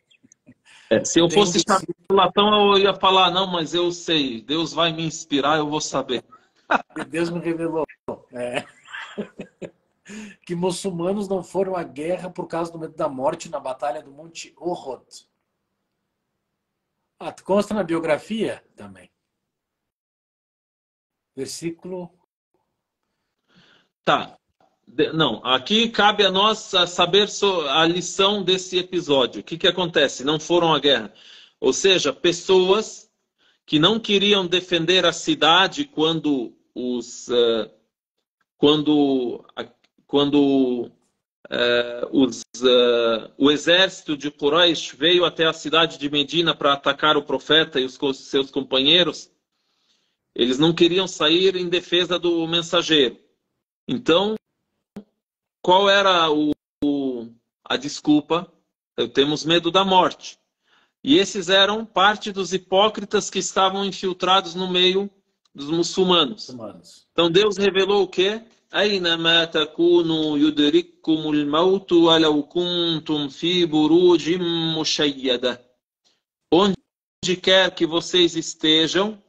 Se eu Tem um fosse versículo charlatão, eu ia falar, não, mas eu sei, Deus vai me inspirar, eu vou saber. que Deus me revelou. Que muçulmanos não foram à guerra por causa do medo da morte na batalha do Monte Uhud. Consta na biografia também. Versículo. Tá. Não, aqui cabe a nós saber a lição desse episódio. O que acontece? Não foram à guerra. Ou seja, pessoas que não queriam defender a cidade quando o exército de Quraysh veio até a cidade de Medina para atacar o profeta e os seus companheiros. Eles não queriam sair em defesa do mensageiro. Então, qual era a desculpa? Temos medo da morte. E esses eram parte dos hipócritas que estavam infiltrados no meio dos muçulmanos. Então Deus revelou o quê? أينما تكونوا يدرككم الموت ولو كنتم في بروج مشيدة. Onde quer que vocês estejam,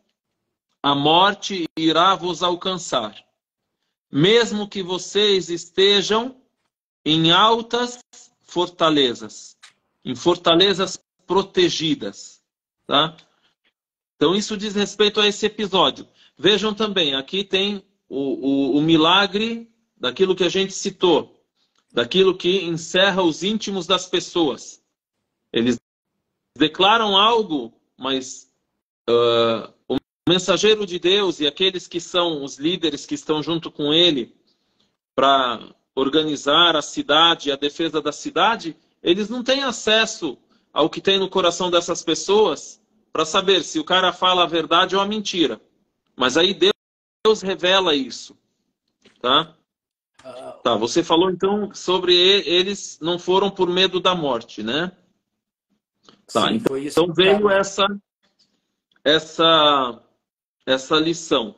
a morte irá vos alcançar. Mesmo que vocês estejam em altas fortalezas, em fortalezas protegidas, tá? Então isso diz respeito a esse episódio. Vejam também, aqui tem o milagre daquilo que a gente citou, daquilo que encerra os íntimos das pessoas. Eles declaram algo, mas o mensageiro de Deus e aqueles que são os líderes que estão junto com ele para organizar a cidade, a defesa da cidade, eles não têm acesso ao que tem no coração dessas pessoas para saber se o cara fala a verdade ou a mentira. Mas aí Deus revela isso. Tá? Tá, você falou então sobre eles não foram por medo da morte, né? Tá, sim, então, foi isso. então veio essa lição.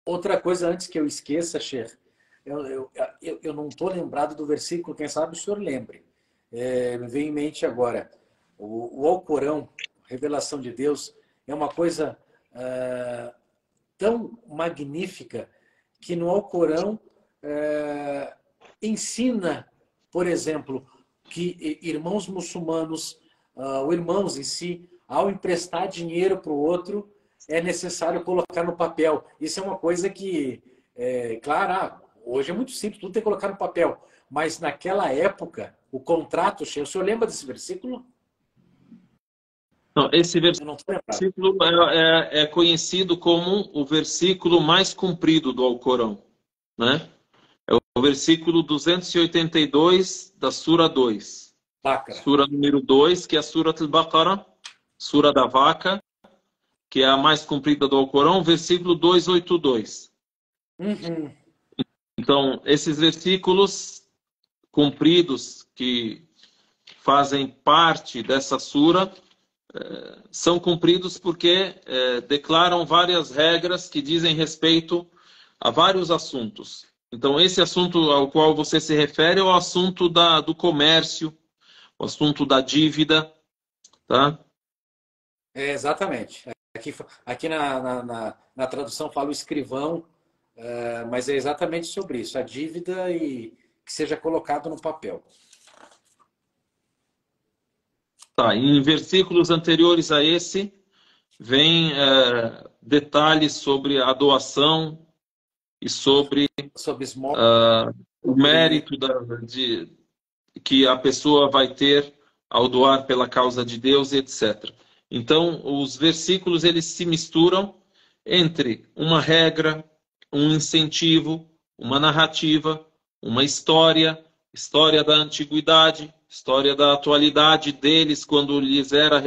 Outra coisa antes que eu esqueça, Cher, eu não estou lembrado do versículo, quem sabe o senhor lembre. Me vem em mente agora. O Alcorão, revelação de Deus, é uma coisa tão magnífica que no Alcorão ensina, por exemplo, que irmãos muçulmanos, ou irmãos em si, ao emprestar dinheiro para o outro, é necessário colocar no papel. Isso é uma coisa que, claro, hoje é muito simples, tudo tem que colocar no papel. Mas naquela época, o contrato, o senhor lembra desse versículo? Não, esse versículo é conhecido como o versículo mais comprido do Alcorão, né? É o versículo 282 da Sura 2. Bacra. Sura número 2, que é a Sura al-Baqarah, Sura da Vaca, que é a mais comprida do Alcorão, versículo 282. Uhum. Então, esses versículos compridos que fazem parte dessa sura são cumpridos porque declaram várias regras que dizem respeito a vários assuntos. Então, esse assunto ao qual você se refere é o assunto do comércio, o assunto da dívida, tá? Exatamente. Aqui na tradução fala o escrivão, mas é exatamente sobre isso, a dívida e que seja colocado no papel. Tá, em versículos anteriores a esse, vem detalhes sobre a doação e sobre o mérito que a pessoa vai ter ao doar pela causa de Deus, etc. Então, os versículos eles se misturam entre uma regra, um incentivo, uma narrativa, uma história da antiguidade, história da atualidade deles quando lhes eram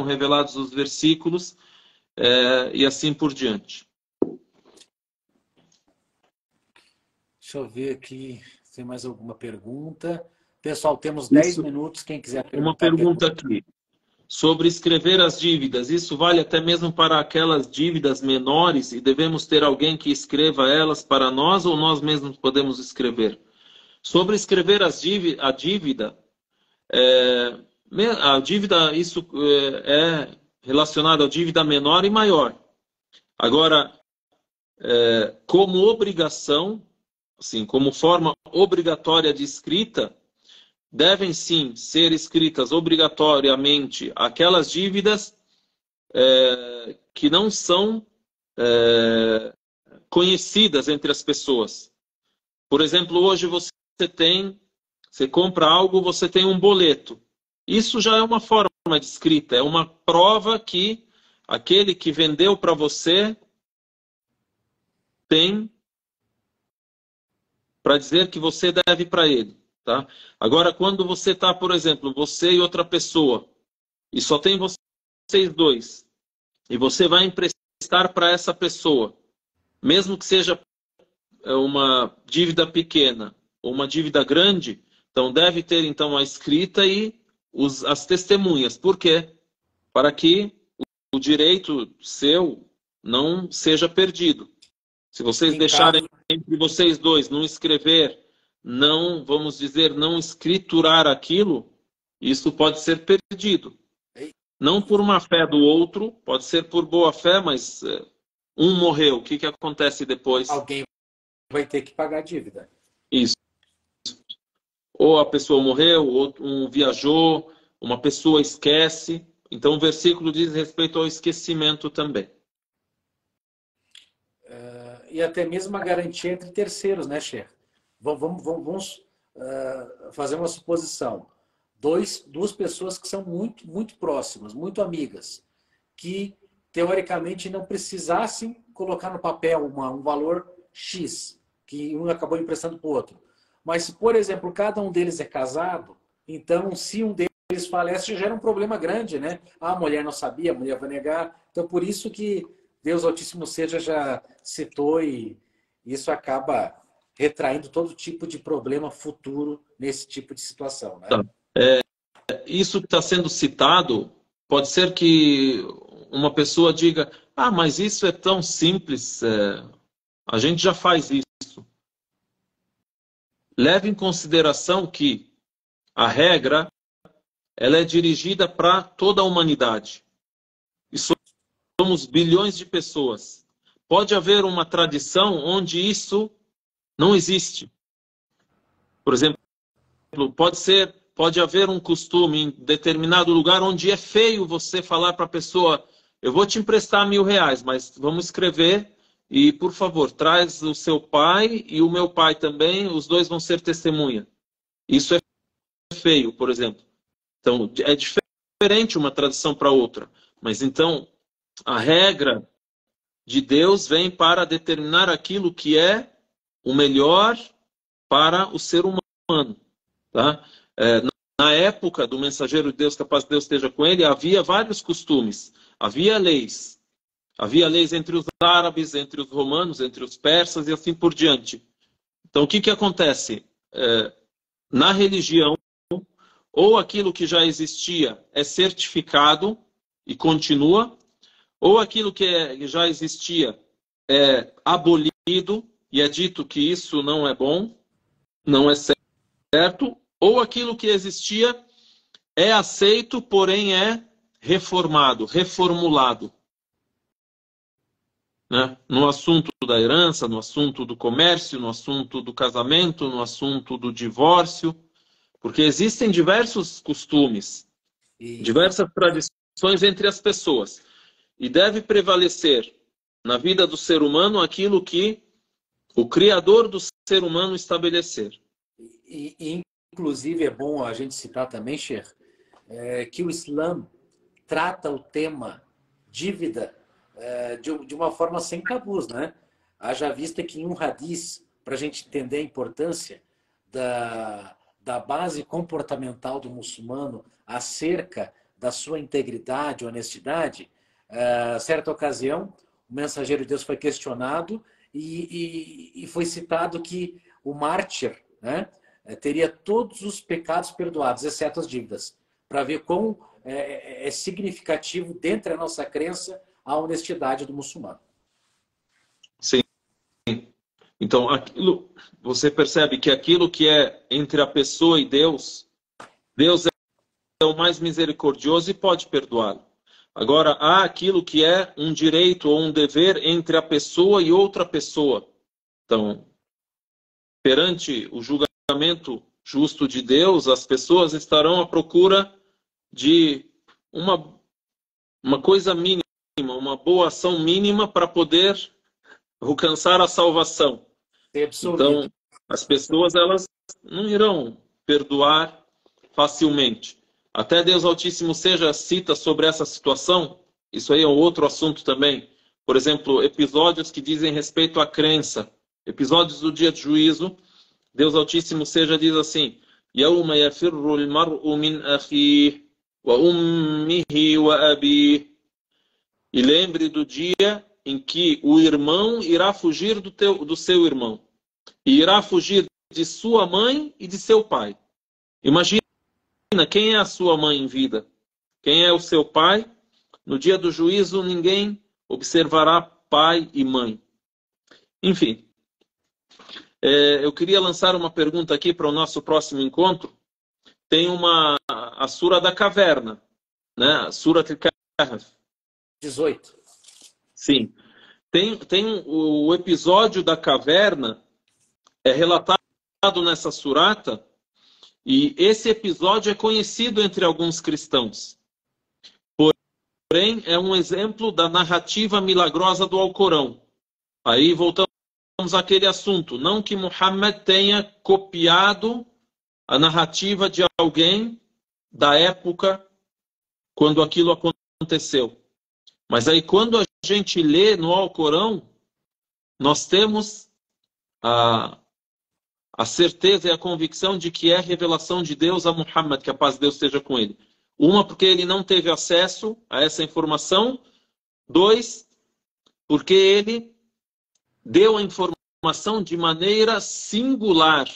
revelados os versículos e assim por diante. Deixa eu ver aqui se tem mais alguma pergunta. Pessoal, temos 10 minutos. Quem quiser perguntar. Uma pergunta aqui. sobre escrever as dívidas. Isso vale até mesmo para aquelas dívidas menores e devemos ter alguém que escreva elas para nós ou nós mesmos podemos escrever. Sobre escrever a dívida, isso é relacionado à dívida menor e maior. Agora, como obrigação, assim, como forma obrigatória de escrita, devem sim ser escritas obrigatoriamente aquelas dívidas que não são conhecidas entre as pessoas. Por exemplo, hoje você compra algo, você tem um boleto. Isso já é uma forma de escrita, é uma prova que aquele que vendeu para você tem para dizer que você deve para ele. Tá? Agora, quando você está, por exemplo, você e outra pessoa, e só tem vocês dois, e você vai emprestar para essa pessoa, mesmo que seja uma dívida pequena ou uma dívida grande, então deve ter então a escrita e as testemunhas. Por quê? Para que o direito seu não seja perdido. Se vocês deixarem entre vocês dois não escrever, não, vamos dizer, não escriturar aquilo, isso pode ser perdido. Não por má fé do outro, pode ser por boa fé, mas um morreu. O que acontece depois? Alguém vai ter que pagar a dívida. Isso. Ou a pessoa morreu, ou um viajou, uma pessoa esquece. Então o versículo diz respeito ao esquecimento também. E até mesmo a garantia entre terceiros, né, Cher? Vamos fazer uma suposição. Duas pessoas que são muito, muito próximas, muito amigas, que teoricamente não precisassem colocar no papel um valor X, que um acabou emprestando para o outro. Mas se, por exemplo, cada um deles é casado, então se um deles falece, já gera um problema grande, né? A mulher não sabia, a mulher vai negar. Então, por isso que Deus Altíssimo Seja já citou e isso acaba retraindo todo tipo de problema futuro nesse tipo de situação, né? Tá. Isso que está sendo citado, pode ser que uma pessoa diga, mas isso é tão simples, a gente já faz isso. Leve em consideração que a regra ela é dirigida para toda a humanidade. E somos bilhões de pessoas. Pode haver uma tradição onde isso não existe. Por exemplo, pode haver um costume em determinado lugar onde é feio você falar para a pessoa, eu vou te emprestar R$1.000, mas vamos escrever e, por favor, traz o seu pai e o meu pai também, os dois vão ser testemunha. Isso é feio, por exemplo. Então, é diferente uma tradição para outra. Mas então, a regra de Deus vem para determinar aquilo que é o melhor para o ser humano. Tá? Na época do mensageiro de Deus, que a paz de Deus esteja com ele, havia vários costumes, havia leis. Havia leis entre os árabes, entre os romanos, entre os persas e assim por diante. Então, o que acontece? Na religião, ou aquilo que já existia é certificado e continua, ou aquilo que já existia é abolido e é dito que isso não é bom, não é certo, ou aquilo que existia é aceito, porém é reformado, reformulado. Né? No assunto da herança, no assunto do comércio, no assunto do casamento, no assunto do divórcio, porque existem diversos costumes, diversas tradições entre as pessoas. E deve prevalecer na vida do ser humano aquilo que o Criador do ser humano estabelecer. Inclusive, é bom a gente citar também, Cher, que o Islã trata o tema dívida de uma forma sem tabus, né? Haja vista que em um hadith, para a gente entender a importância da base comportamental do muçulmano acerca da sua integridade, honestidade, certa ocasião, o mensageiro de Deus foi questionado e foi citado que o mártir, né, teria todos os pecados perdoados, exceto as dívidas, para ver quão é significativo dentro da nossa crença a honestidade do muçulmano. Sim. Então, você percebe que aquilo que é entre a pessoa e Deus, Deus é o mais misericordioso e pode perdoá-lo. Agora, há aquilo que é um direito ou um dever entre a pessoa e outra pessoa. Então, perante o julgamento justo de Deus, as pessoas estarão à procura de uma coisa mínima, uma boa ação mínima para poder alcançar a salvação. Então, as pessoas elas não irão perdoar facilmente. Até Deus Altíssimo cita sobre essa situação. Isso aí é um outro assunto também. Por exemplo, episódios que dizem respeito à crença. Episódios do dia de juízo. Deus Altíssimo diz assim: يَوْمَ يَفِرُّ الْمَرْءُ مِنْ أَخِيهِ وَأُمِّهِ وَأَبِيهِ. E lembre do dia em que o irmão irá fugir do seu irmão. E irá fugir de sua mãe e de seu pai. Imagina quem é a sua mãe em vida. Quem é o seu pai? No dia do juízo, ninguém observará pai e mãe. Enfim, eu queria lançar uma pergunta aqui para o nosso próximo encontro. Tem a Sura da Caverna, né? A Sura Al-Kahf. 18. Sim. Tem o episódio da caverna, é relatado nessa surata, e esse episódio é conhecido entre alguns cristãos. Porém, é um exemplo da narrativa milagrosa do Alcorão. Aí voltamos àquele assunto. Não que Muhammad tenha copiado a narrativa de alguém da época quando aquilo aconteceu. Mas aí quando a gente lê no Alcorão, nós temos a certeza e a convicção de que é revelação de Deus a Muhammad, que a paz de Deus esteja com ele. Uma, porque ele não teve acesso a essa informação. Dois, porque ele deu a informação de maneira singular,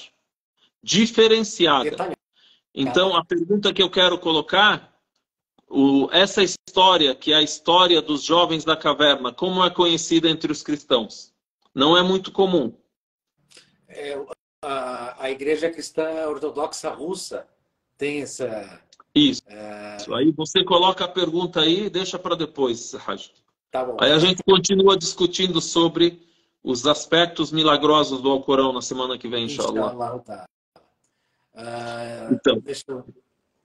diferenciada. Então, a pergunta que eu quero colocar, essa história, que é a história dos jovens da caverna, como é conhecida entre os cristãos? Não é muito comum. A Igreja Cristã Ortodoxa Russa tem essa... Isso. Aí você coloca a pergunta aí e deixa para depois, Raj. Tá bom. Aí a gente continua discutindo sobre os aspectos milagrosos do Alcorão na semana que vem, inshallah. Tá. Então.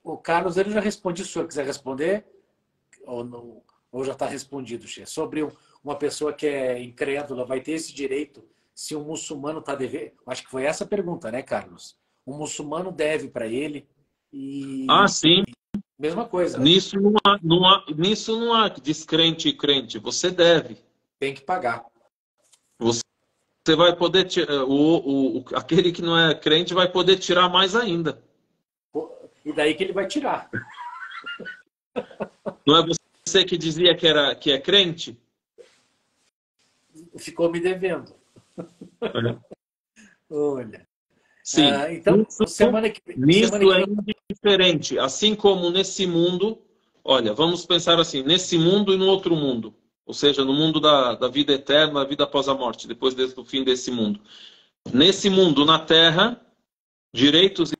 O Carlos, ele já respondeu. Se o senhor quiser responder, ou já está respondido, Che. Sobre uma pessoa que é incrédula, vai ter esse direito se um muçulmano está devendo? Acho que foi essa a pergunta, né, Carlos? Um muçulmano deve para ele e... Sim. Mesma coisa. Nisso não há descrente e crente. Você deve. Tem que pagar. Você vai poder... aquele que não é crente vai poder tirar mais ainda. E daí que ele vai tirar. Não é você que dizia que é crente? Ficou me devendo. Olha. Sim. Então, semana que vem. Nisso é indiferente. Assim como nesse mundo, olha, vamos pensar assim, nesse mundo e no outro mundo. Ou seja, no mundo da vida eterna, da vida após a morte, depois do fim desse mundo. Nesse mundo, na Terra, direitos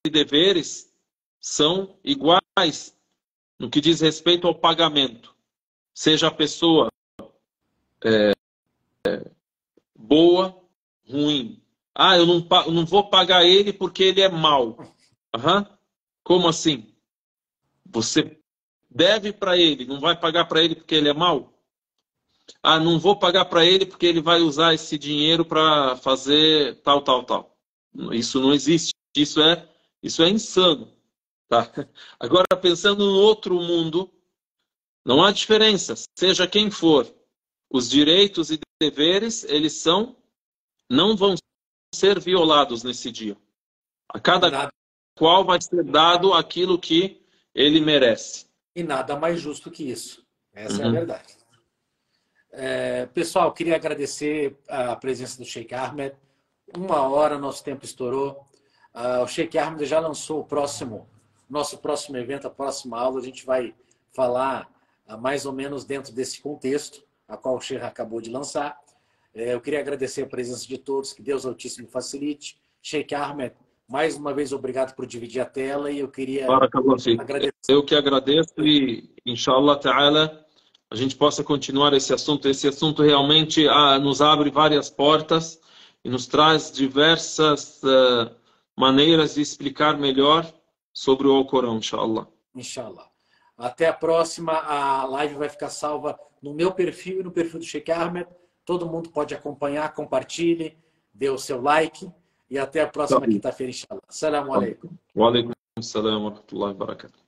e deveres são iguais no que diz respeito ao pagamento. Seja a pessoa boa, ruim. Eu não vou pagar ele porque ele é mau. Como assim? Você deve para ele, não vai pagar para ele porque ele é mau? Não vou pagar para ele porque ele vai usar esse dinheiro para fazer tal. Isso não existe. Isso é insano. Tá? Agora, pensando no outro mundo, não há diferença. Seja quem for, os direitos e deveres, não vão ser violados nesse dia. A cada qual vai ser dado aquilo que ele merece. E nada mais justo que isso. Essa é a verdade. Pessoal, queria agradecer a presença do Sheikh Ahmed. 1 hora, nosso tempo estourou. O Sheikh Ahmed já lançou o próximo Nosso próximo evento, a próxima aula, a gente vai falar mais ou menos dentro desse contexto, a qual o Sheikh acabou de lançar. Eu queria agradecer a presença de todos, que Deus Altíssimo facilite. Sheikh Ahmed, mais uma vez, obrigado por dividir a tela e eu queria agradecer. Eu que agradeço e, inshallah ta'ala, a gente possa continuar esse assunto. Esse assunto realmente nos abre várias portas e nos traz diversas maneiras de explicar melhor sobre o Alcorão, inshallah. Inshallah. Até a próxima. A live vai ficar salva no meu perfil e no perfil do Sheikh Ahmed. Todo mundo pode acompanhar, compartilhe, dê o seu like e até a próxima quinta-feira, inshallah. Assalamu alaikum. Wa alaikum assalam wa rahmatullahi wa barakatuh.